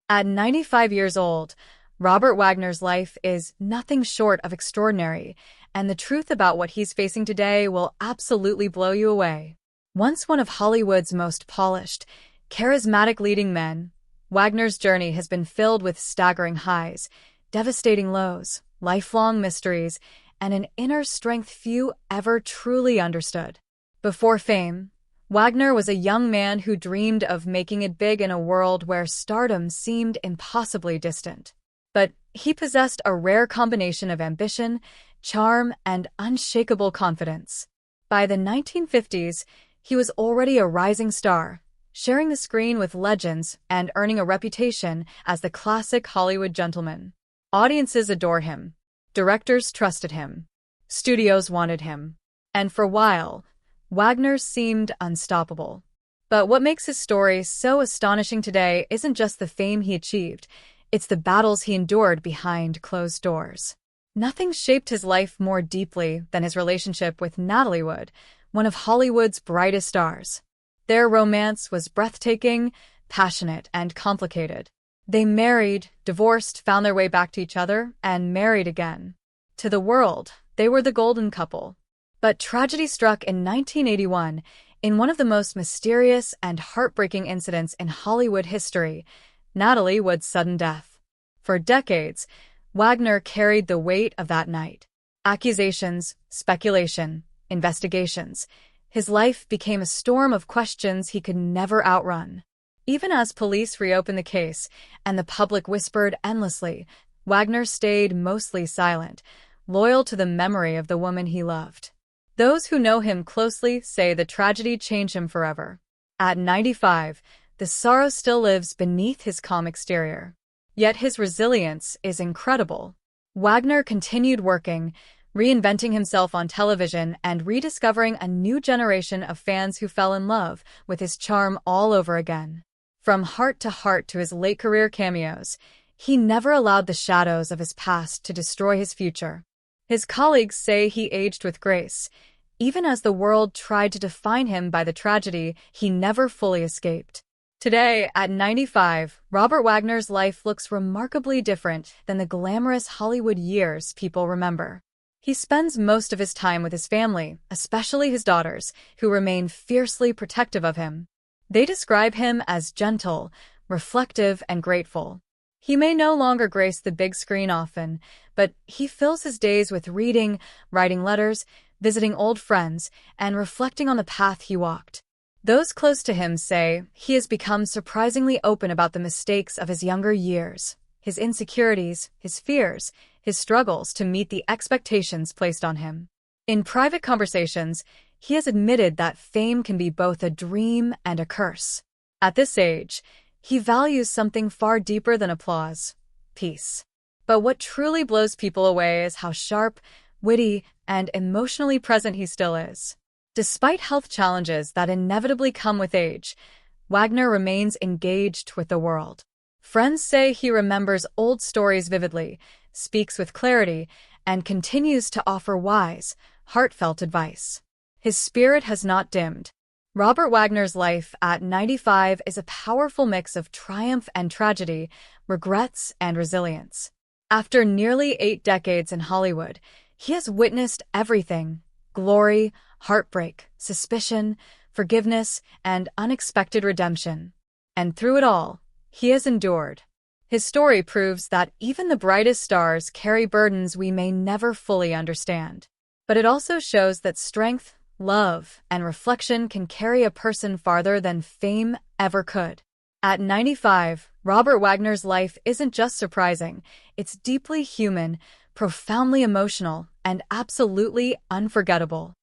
At 95 years old, Robert Wagner's life is nothing short of extraordinary, and the truth about what he's facing today will absolutely blow you away. Once one of Hollywood's most polished, charismatic leading men, Wagner's journey has been filled with staggering highs, devastating lows, lifelong mysteries, and an inner strength few ever truly understood. Before fame, Wagner was a young man who dreamed of making it big in a world where stardom seemed impossibly distant. But he possessed a rare combination of ambition, charm, and unshakable confidence. By the 1950s, he was already a rising star, sharing the screen with legends and earning a reputation as the classic Hollywood gentleman. Audiences adore him. Directors trusted him. Studios wanted him. And for a while, Wagner seemed unstoppable. But what makes his story so astonishing today isn't just the fame he achieved, it's the battles he endured behind closed doors. Nothing shaped his life more deeply than his relationship with Natalie Wood, one of Hollywood's brightest stars. Their romance was breathtaking, passionate, and complicated. They married, divorced, found their way back to each other, and married again. To the world, they were the golden couple. But tragedy struck in 1981 in one of the most mysterious and heartbreaking incidents in Hollywood history, Natalie Wood's sudden death. For decades, Wagner carried the weight of that night. Accusations, speculation, investigations. His life became a storm of questions he could never outrun. Even as police reopened the case and the public whispered endlessly, Wagner stayed mostly silent, loyal to the memory of the woman he loved. Those who know him closely say the tragedy changed him forever. At 95, the sorrow still lives beneath his calm exterior. Yet his resilience is incredible. Wagner continued working, reinventing himself on television and rediscovering a new generation of fans who fell in love with his charm all over again. From Heart to Heart to his late career cameos, he never allowed the shadows of his past to destroy his future. His colleagues say he aged with grace, even as the world tried to define him by the tragedy he never fully escaped. Today, at 95, Robert Wagner's life looks remarkably different than the glamorous Hollywood years people remember. He spends most of his time with his family, especially his daughters, who remain fiercely protective of him. They describe him as gentle, reflective, and grateful. He may no longer grace the big screen often, but he fills his days with reading, writing letters, visiting old friends, and reflecting on the path he walked. Those close to him say he has become surprisingly open about the mistakes of his younger years, his insecurities, his fears, his struggles to meet the expectations placed on him. In private conversations, he has admitted that fame can be both a dream and a curse. At this age, he values something far deeper than applause: peace. But what truly blows people away is how sharp, witty, and emotionally present he still is. Despite health challenges that inevitably come with age, Wagner remains engaged with the world. Friends say he remembers old stories vividly, speaks with clarity, and continues to offer wise, heartfelt advice. His spirit has not dimmed. Robert Wagner's life at 95 is a powerful mix of triumph and tragedy, regrets and resilience. After nearly 8 decades in Hollywood, he has witnessed everything: glory, heartbreak, suspicion, forgiveness, and unexpected redemption. And through it all, he has endured. His story proves that even the brightest stars carry burdens we may never fully understand. But it also shows that strength, love, and reflection can carry a person farther than fame ever could. At 95, Robert Wagner's life isn't just surprising, it's deeply human, profoundly emotional, and absolutely unforgettable.